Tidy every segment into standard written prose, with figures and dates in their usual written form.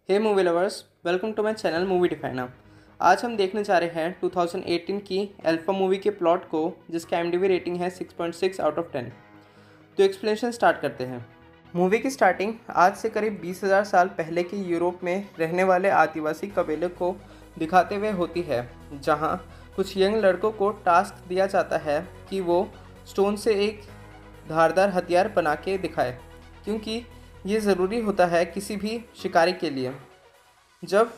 Hey movie lovers, welcome to my channel Movie Definer. आज हम देखने जा रहे हैं 2018 की अल्फा मूवी के प्लॉट को, जिसका IMDb रेटिंग है 6.6 आउट ऑफ 10। तो एक्सप्लेनेशन स्टार्ट करते हैं। मूवी की स्टार्टिंग आज से करीब 20,000 साल पहले के यूरोप में रहने वाले आदिवासी कबीले को दिखाते हुए होती है, जहां कुछ यंग लड़कों को टास्क दिया जाता है कि वो स्टोन से एक धारदार हथियार बना के दिखाए, क्योंकि ये ज़रूरी होता है किसी भी शिकारी के लिए। जब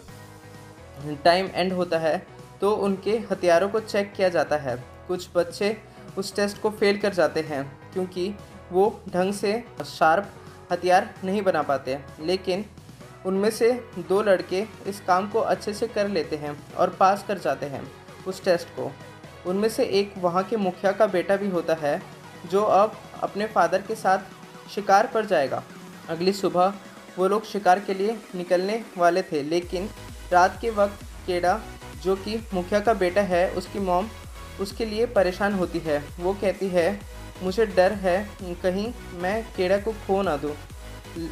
टाइम एंड होता है तो उनके हथियारों को चेक किया जाता है। कुछ बच्चे उस टेस्ट को फेल कर जाते हैं क्योंकि वो ढंग से शार्प हथियार नहीं बना पाते, लेकिन उनमें से 2 लड़के इस काम को अच्छे से कर लेते हैं और पास कर जाते हैं उस टेस्ट को। उनमें से एक वहाँ के मुखिया का बेटा भी होता है, जो अब अपने फादर के साथ शिकार पर जाएगा। अगली सुबह वो लोग शिकार के लिए निकलने वाले थे, लेकिन रात के वक्त केडा, जो कि मुखिया का बेटा है, उसकी मॉम उसके लिए परेशान होती है। वो कहती है, मुझे डर है कहीं मैं केडा को खो ना दूँ।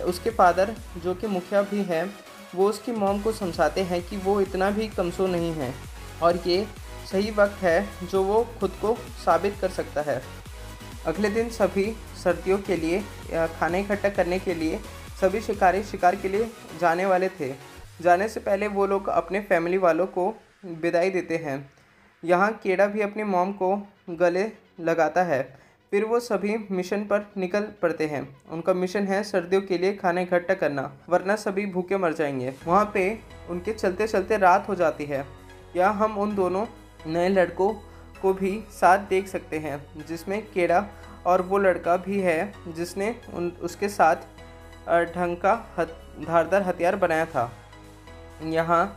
उसके फादर, जो कि मुखिया भी है, वो उसकी मॉम को समझाते हैं कि वो इतना भी कमज़ोर नहीं है और ये सही वक्त है जो वो खुद को साबित कर सकता है। अगले दिन सभी सर्दियों के लिए खाना इकट्ठा करने के लिए सभी शिकारी शिकार के लिए जाने वाले थे। जाने से पहले वो लोग अपने फैमिली वालों को विदाई देते हैं। यहाँ केडा भी अपनी मॉम को गले लगाता है। फिर वो सभी मिशन पर निकल पड़ते हैं। उनका मिशन है सर्दियों के लिए खाना इकट्ठा करना, वरना सभी भूखे मर जाएंगे। वहाँ पे उनके चलते चलते रात हो जाती है। यहाँ हम उन दोनों नए लड़कों को भी साथ देख सकते हैं, जिसमें केडा और वो लड़का भी है जिसने उसके साथ ढंग का धारदार हथियार बनाया था। यहाँ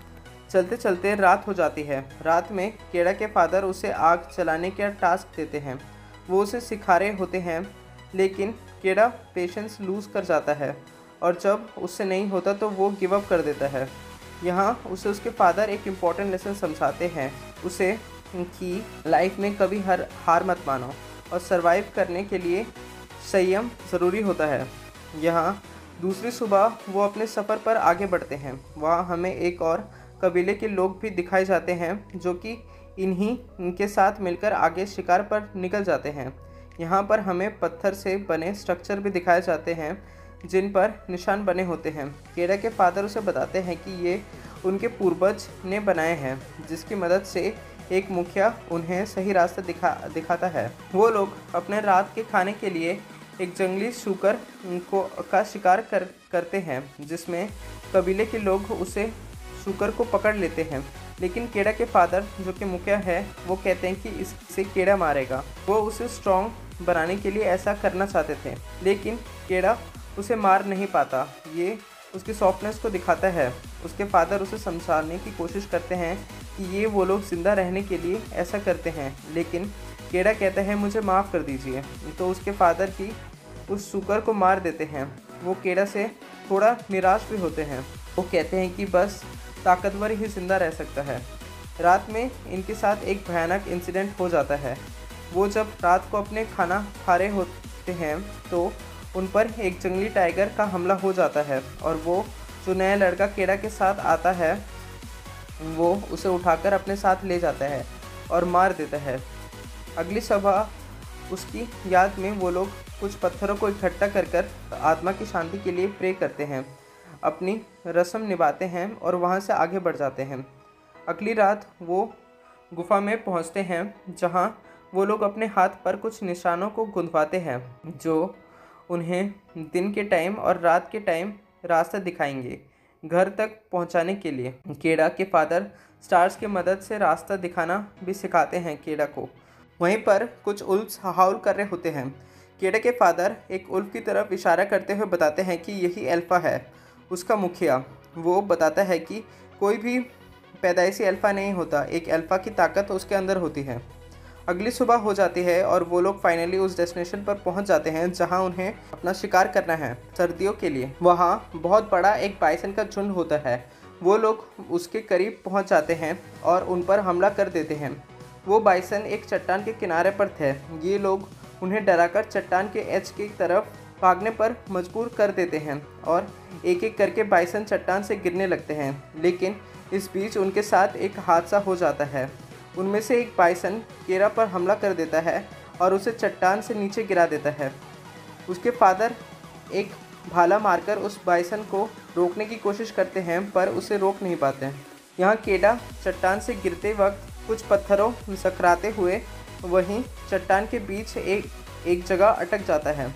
चलते चलते रात हो जाती है। रात में केडा के फादर उसे आग चलाने का टास्क देते हैं। वो उसे सिखा रहे होते हैं, लेकिन केडा पेशेंस लूज़ कर जाता है और जब उससे नहीं होता तो वो गिव अप कर देता है। यहाँ उसे उसके फादर एक इम्पॉर्टेंट लेसन समझाते हैं उसे कि लाइफ में कभी हार मत मानो और सरवाइव करने के लिए संयम ज़रूरी होता है। यहाँ दूसरी सुबह वो अपने सफ़र पर आगे बढ़ते हैं। वहाँ हमें एक और कबीले के लोग भी दिखाए जाते हैं, जो कि इनके साथ मिलकर आगे शिकार पर निकल जाते हैं। यहाँ पर हमें पत्थर से बने स्ट्रक्चर भी दिखाए जाते हैं, जिन पर निशान बने होते हैं। केडा के फादर उसे बताते हैं कि ये उनके पूर्वज ने बनाए हैं, जिसकी मदद से एक मुखिया उन्हें सही रास्ता दिखाता है। वो लोग अपने रात के खाने के लिए एक जंगली शूकर का शिकार करते हैं, जिसमें कबीले के लोग उसे शूकर को पकड़ लेते हैं। लेकिन केडा के फादर, जो कि मुखिया है, वो कहते हैं कि इससे केडा मारेगा। वो उसे स्ट्रॉन्ग बनाने के लिए ऐसा करना चाहते थे, लेकिन केडा उसे मार नहीं पाता। ये उसकी सॉफ्टनेस को दिखाता है। उसके फादर उसे समझाने की कोशिश करते हैं कि ये वो लोग ज़िंदा रहने के लिए ऐसा करते हैं, लेकिन केडा कहता है, मुझे माफ़ कर दीजिए। तो उसके फादर की उस शूकर को मार देते हैं। वो केडा से थोड़ा निराश भी होते हैं। वो कहते हैं कि बस ताकतवर ही ज़िंदा रह सकता है। रात में इनके साथ एक भयानक इंसिडेंट हो जाता है। वो जब रात को अपने खाना खा रहे होते हैं तो उन पर एक जंगली टाइगर का हमला हो जाता है और वो जो नया लड़का केडा के साथ आता है, वो उसे उठाकर अपने साथ ले जाता है और मार देता है। अगली सुबह उसकी याद में वो लोग कुछ पत्थरों को इकट्ठा कर आत्मा की शांति के लिए प्रे करते हैं, अपनी रस्म निभाते हैं और वहाँ से आगे बढ़ जाते हैं। अगली रात वो गुफा में पहुँचते हैं, जहाँ वो लोग अपने हाथ पर कुछ निशानों को गुंदवाते हैं, जो उन्हें दिन के टाइम और रात के टाइम रास्ता दिखाएंगे घर तक पहुंचाने के लिए। केडा के फादर स्टार्स की मदद से रास्ता दिखाना भी सिखाते हैं केडा को। वहीं पर कुछ उल्फ हाउल कर रहे होते हैं। केडा के फादर एक उल्फ की तरफ इशारा करते हुए बताते हैं कि यही अल्फा है, उसका मुखिया। वो बताता है कि कोई भी पैदाइशी अल्फा नहीं होता, एक अल्फा की ताकत उसके अंदर होती है। अगली सुबह हो जाती है और वो लोग फाइनली उस डेस्टिनेशन पर पहुंच जाते हैं, जहां उन्हें अपना शिकार करना है सर्दियों के लिए। वहां बहुत बड़ा एक बाइसन का झुंड होता है। वो लोग उसके करीब पहुंच जाते हैं और उन पर हमला कर देते हैं। वो बाइसन एक चट्टान के किनारे पर थे। ये लोग उन्हें डराकर चट्टान के एज की तरफ भागने पर मजबूर कर देते हैं और एक एक करके बाइसन चट्टान से गिरने लगते हैं। लेकिन इस बीच उनके साथ एक हादसा हो जाता है। उनमें से एक बाइसन केरा पर हमला कर देता है और उसे चट्टान से नीचे गिरा देता है। उसके फादर एक भाला मारकर उस बाइसन को रोकने की कोशिश करते हैं पर उसे रोक नहीं पाते। यहाँ केडा चट्टान से गिरते वक्त कुछ पत्थरों में टकराते हुए वहीं चट्टान के बीच एक जगह अटक जाता है।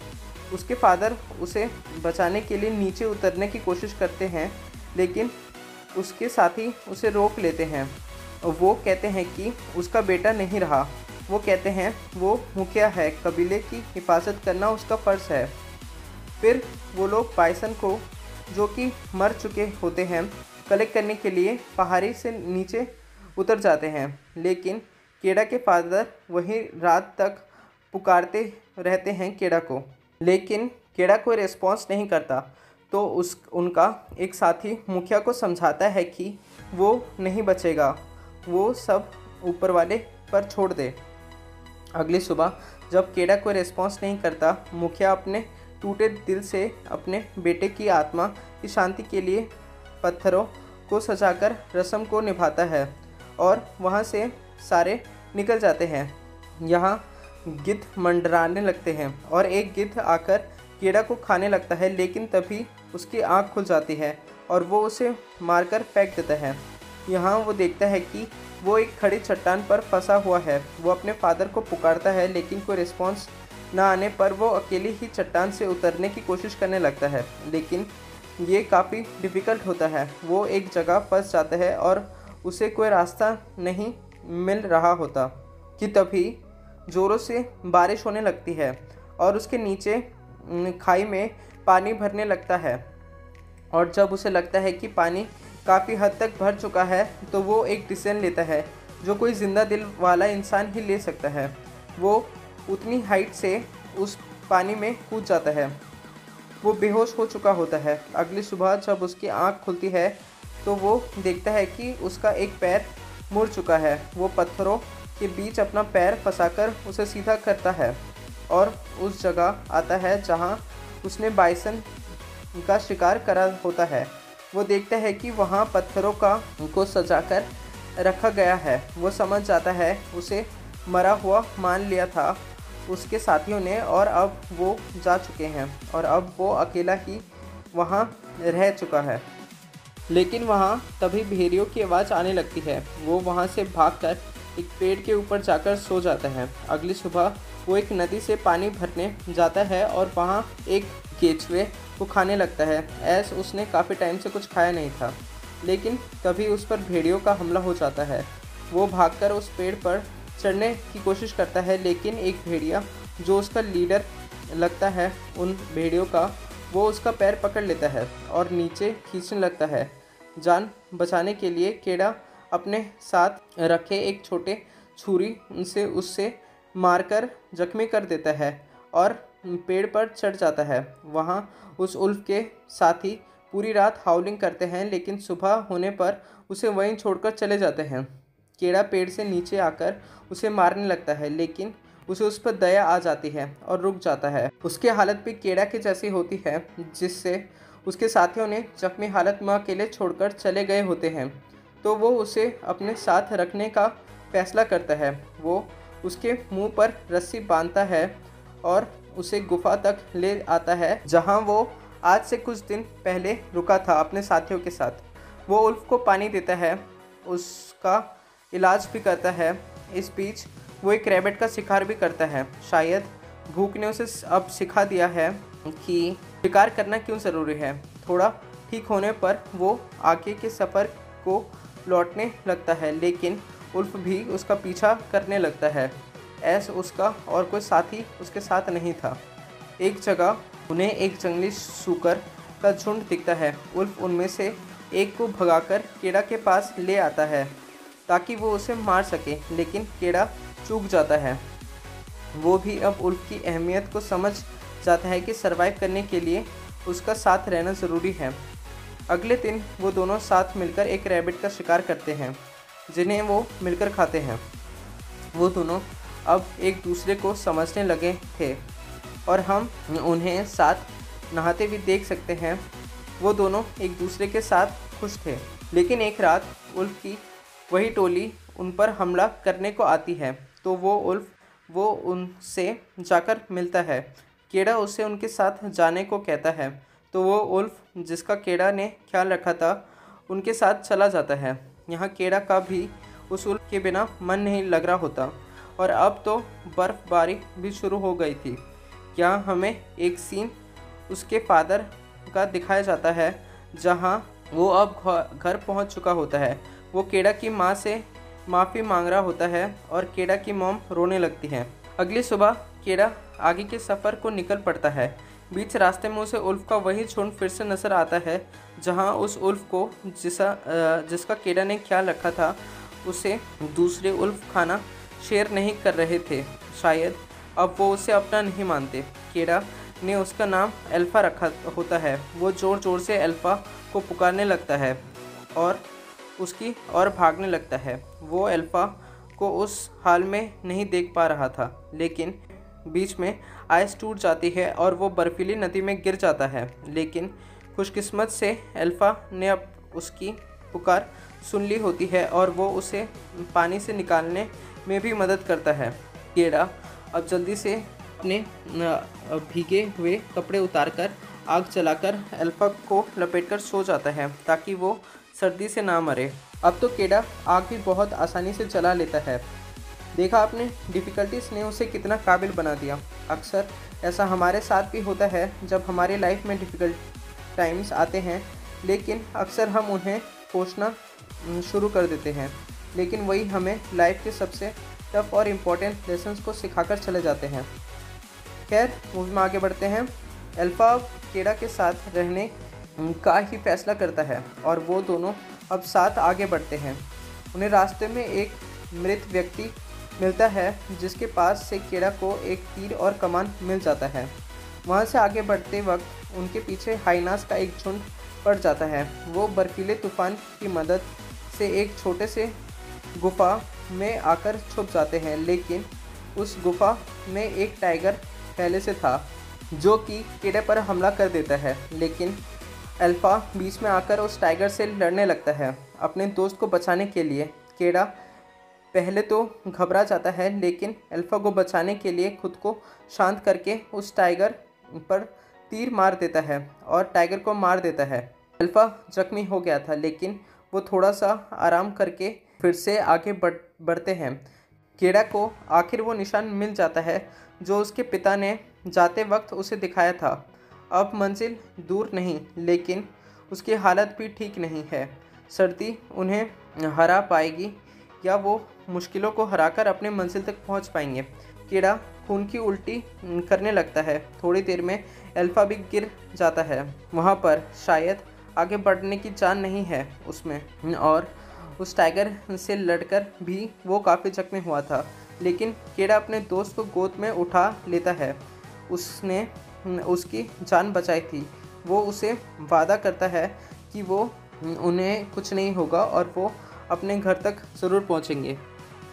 उसके फादर उसे बचाने के लिए नीचे उतरने की कोशिश करते हैं, लेकिन उसके साथी उसे रोक लेते हैं। वो कहते हैं कि उसका बेटा नहीं रहा। वो कहते हैं वो मुखिया है, कबीले की हिफाजत करना उसका फ़र्ज़ है। फिर वो लोग बाइसन को, जो कि मर चुके होते हैं, कलेक्ट करने के लिए पहाड़ी से नीचे उतर जाते हैं। लेकिन केडा के फादर वहीं रात तक पुकारते रहते हैं केडा को, लेकिन केडा कोई रिस्पॉन्स नहीं करता। तो उनका एक साथी मुखिया को समझाता है कि वो नहीं बचेगा, वो सब ऊपर वाले पर छोड़ दे। अगली सुबह जब केडा कोई रिस्पॉन्स नहीं करता, मुखिया अपने टूटे दिल से अपने बेटे की आत्मा की शांति के लिए पत्थरों को सजाकर रस्म को निभाता है और वहाँ से सारे निकल जाते हैं। यहाँ गिद्ध मंडराने लगते हैं और एक गिद्ध आकर केडा को खाने लगता है, लेकिन तभी उसकी आँख खुल जाती है और वो उसे मारकर फेंक देता है। यहाँ वो देखता है कि वो एक खड़ी चट्टान पर फंसा हुआ है। वो अपने फादर को पुकारता है, लेकिन कोई रिस्पॉन्स ना आने पर वो अकेले ही चट्टान से उतरने की कोशिश करने लगता है, लेकिन ये काफ़ी डिफ़िकल्ट होता है। वो एक जगह फंस जाता है और उसे कोई रास्ता नहीं मिल रहा होता कि तभी ज़ोरों से बारिश होने लगती है और उसके नीचे खाई में पानी भरने लगता है। और जब उसे लगता है कि पानी काफ़ी हद तक भर चुका है, तो वो एक डिसीजन लेता है जो कोई ज़िंदा दिल वाला इंसान ही ले सकता है। वो उतनी हाइट से उस पानी में कूद जाता है। वो बेहोश हो चुका होता है। अगली सुबह जब उसकी आँख खुलती है तो वो देखता है कि उसका एक पैर मुड़ चुका है। वो पत्थरों के बीच अपना पैर फंसाकर उसे सीधा करता है और उस जगह आता है जहाँ उसने बाइसन का शिकार करा होता है। वो देखता है कि वहाँ पत्थरों को सजाकर रखा गया है। वो समझ जाता है उसे मरा हुआ मान लिया था उसके साथियों ने और अब वो जा चुके हैं और अब वो अकेला ही वहाँ रह चुका है। लेकिन वहाँ तभी भेड़ियों की आवाज़ आने लगती है। वो वहाँ से भागकर एक पेड़ के ऊपर जाकर सो जाता है। अगली सुबह वो एक नदी से पानी भरने जाता है और वहाँ एक केचुए को खाने लगता है। ऐस उसने काफ़ी टाइम से कुछ खाया नहीं था, लेकिन तभी उस पर भेड़ियों का हमला हो जाता है। वो भागकर उस पेड़ पर चढ़ने की कोशिश करता है, लेकिन एक भेड़िया जो उसका लीडर लगता है उन भेड़ियों का, वो उसका पैर पकड़ लेता है और नीचे खींचने लगता है। जान बचाने के लिए केडा अपने साथ रखे एक छोटे छुरी से उससे मारकर जख्मी कर देता है और पेड़ पर चढ़ जाता है। वहाँ उस उल्फ के साथी पूरी रात हाउलिंग करते हैं, लेकिन सुबह होने पर उसे वहीं छोड़कर चले जाते हैं। केड़ा पेड़ से नीचे आकर उसे मारने लगता है, लेकिन उसे उस पर दया आ जाती है और रुक जाता है। उसकी हालत भी केड़ा के जैसी होती है, जिससे उसके साथियों ने जख्मी हालत में अकेले छोड़कर चले गए होते हैं। तो वो उसे अपने साथ रखने का फैसला करता है। वो उसके मुंह पर रस्सी बांधता है और उसे गुफा तक ले आता है, जहां वो आज से कुछ दिन पहले रुका था अपने साथियों के साथ। वो उल्फ को पानी देता है, उसका इलाज भी करता है। इस बीच वो एक रैबिट का शिकार भी करता है। शायद भूख ने उसे अब सिखा दिया है कि शिकार करना क्यों ज़रूरी है। थोड़ा ठीक होने पर वो आगे के सफ़र को लौटने लगता है, लेकिन उल्फ भी उसका पीछा करने लगता है। ऐसा उसका और कोई साथी उसके साथ नहीं था। एक जगह उन्हें एक जंगली सूकर का झुंड दिखता है। उल्फ उनमें से एक को भगाकर केड़ा के पास ले आता है ताकि वो उसे मार सके, लेकिन केड़ा चूक जाता है। वो भी अब उल्फ की अहमियत को समझ जाता है कि सरवाइव करने के लिए उसका साथ रहना ज़रूरी है। अगले दिन वो दोनों साथ मिलकर एक रैबिट का शिकार करते हैं, जिन्हें वो मिलकर खाते हैं। वो दोनों अब एक दूसरे को समझने लगे थे। और हम उन्हें साथ नहाते भी देख सकते हैं। वो दोनों एक दूसरे के साथ खुश थे। लेकिन एक रात उल्फ की वही टोली उन पर हमला करने को आती है, तो वो उनसे जाकर मिलता है। केड़ा उसे उनके साथ जाने को कहता है, तो वो उल्फ जिसका केड़ा ने ख्याल रखा था उनके साथ चला जाता है। यहाँ केड़ा का भी उस उल्फ के बिना मन नहीं लग रहा होता, और अब तो बर्फ़बारी भी शुरू हो गई थी। यहाँ हमें एक सीन उसके फादर का दिखाया जाता है, जहाँ वो अब घर पहुँच चुका होता है। वो केड़ा की माँ से माफ़ी मांग रहा होता है और केड़ा की मॉम रोने लगती है। अगली सुबह केड़ा आगे के सफ़र को निकल पड़ता है। बीच रास्ते में उसे उल्फ का वही झुंड फिर से नज़र आता है, जहाँ उस उल्फ को जिसका केड़ा ने ख्याल रखा था उसे दूसरे उल्फ खाना शेयर नहीं कर रहे थे। शायद अब वो उसे अपना नहीं मानते। केड़ा ने उसका नाम अल्फ़ा रखा होता है। वो ज़ोर ज़ोर से अल्फ़ा को पुकारने लगता है और उसकी ओर भागने लगता है। वो अल्फ़ा को उस हाल में नहीं देख पा रहा था, लेकिन बीच में आइस टूट जाती है और वो बर्फीली नदी में गिर जाता है। लेकिन खुशकिस्मत से अल्फ़ा ने अब उसकी पुकार सुन ली होती है और वो उसे पानी से निकालने में भी मदद करता है। केड़ा अब जल्दी से अपने भीगे हुए कपड़े उतारकर आग जलाकर अल्फ़ा को लपेटकर सो जाता है, ताकि वो सर्दी से ना मरे। अब तो केड़ा आग भी बहुत आसानी से जला लेता है। देखा आपने, डिफ़िकल्टीज़ ने उसे कितना काबिल बना दिया। अक्सर ऐसा हमारे साथ भी होता है जब हमारी लाइफ में डिफ़िकल्ट टाइम्स आते हैं, लेकिन अक्सर हम उन्हें कोसना शुरू कर देते हैं, लेकिन वही हमें लाइफ के सबसे टफ और इम्पोर्टेंट लेसन्स को सिखाकर चले जाते हैं। खैर, मूवी में आगे बढ़ते हैं। अल्फ़ा केड़ा के साथ रहने का ही फैसला करता है और वो दोनों अब साथ आगे बढ़ते हैं। उन्हें रास्ते में एक मृत व्यक्ति मिलता है, जिसके पास से केड़ा को एक तीर और कमान मिल जाता है। वहाँ से आगे बढ़ते वक्त उनके पीछे हाइनास का एक झुंड पड़ जाता है। वो बर्फीले तूफान की मदद से एक छोटे से गुफा में आकर छुप जाते हैं, लेकिन उस गुफा में एक टाइगर पहले से था, जो कि केड़े पर हमला कर देता है। लेकिन अल्फ़ा बीच में आकर उस टाइगर से लड़ने लगता है अपने दोस्त को बचाने के लिए। केड़ा पहले तो घबरा जाता है, लेकिन अल्फ़ा को बचाने के लिए खुद को शांत करके उस टाइगर पर तीर मार देता है और टाइगर को मार देता है। अल्फ़ा जख्मी हो गया था, लेकिन वो थोड़ा सा आराम करके फिर से आगे बढ़ते हैं। केड़ा को आखिर वो निशान मिल जाता है जो उसके पिता ने जाते वक्त उसे दिखाया था। अब मंजिल दूर नहीं, लेकिन उसकी हालत भी ठीक नहीं है। सर्दी उन्हें हरा पाएगी या वो मुश्किलों को हराकर अपने मंजिल तक पहुंच पाएंगे। कीड़ा खून की उल्टी करने लगता है। थोड़ी देर में अल्फ़ा भी गिर जाता है। वहाँ पर शायद आगे बढ़ने की जान नहीं है उसमें, और उस टाइगर से लड़कर भी वो काफ़ी जख्मी हुआ था। लेकिन कीड़ा अपने दोस्त को गोद में उठा लेता है। उसने उसकी जान बचाई थी। वो उसे वादा करता है कि वो उन्हें कुछ नहीं होगा और वो अपने घर तक ज़रूर पहुंचेंगे।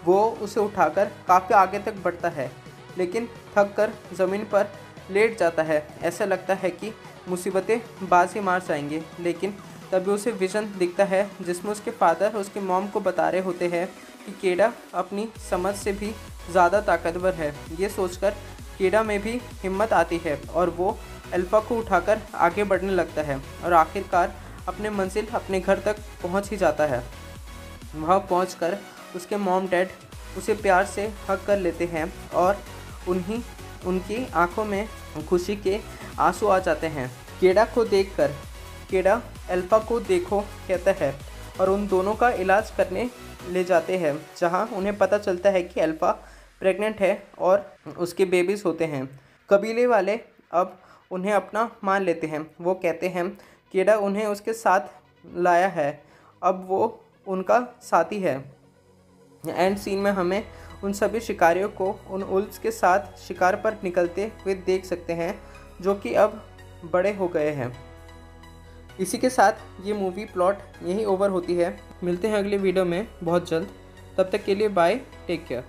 वो उसे उठाकर काफ़ी आगे तक बढ़ता है, लेकिन थक कर ज़मीन पर लेट जाता है। ऐसा लगता है कि मुसीबतें बाजी मार जाएंगे, लेकिन तभी उसे विजन दिखता है जिसमें उसके फादर उसकी मॉम को बता रहे होते हैं कि कीड़ा अपनी समझ से भी ज़्यादा ताकतवर है। ये सोचकर कीड़ा में भी हिम्मत आती है और वो अल्फ़ा को उठाकर आगे बढ़ने लगता है और आखिरकार अपने मंजिल अपने घर तक पहुंच ही जाता है। वहाँ पहुंचकर उसके मॉम डैड उसे प्यार से हग कर लेते हैं और उनकी आंखों में खुशी के आंसू आ जाते हैं। कीड़ा को देखकर कीड़ा अल्फ़ा को देखो कहता है और उन दोनों का इलाज करने ले जाते हैं, जहाँ उन्हें पता चलता है कि अल्फ़ा प्रेग्नेंट है और उसके बेबीज़ होते हैं। कबीले वाले अब उन्हें अपना मान लेते हैं। वो कहते हैं कीड़ा उन्हें उसके साथ लाया है, अब वो उनका साथी है। एंड सीन में हमें उन सभी शिकारियों को उन उल्फ्स के साथ शिकार पर निकलते हुए देख सकते हैं, जो कि अब बड़े हो गए हैं। इसी के साथ ये मूवी प्लॉट यहीं ओवर होती है। मिलते हैं अगले वीडियो में बहुत जल्द। तब तक के लिए बाय, टेक केयर।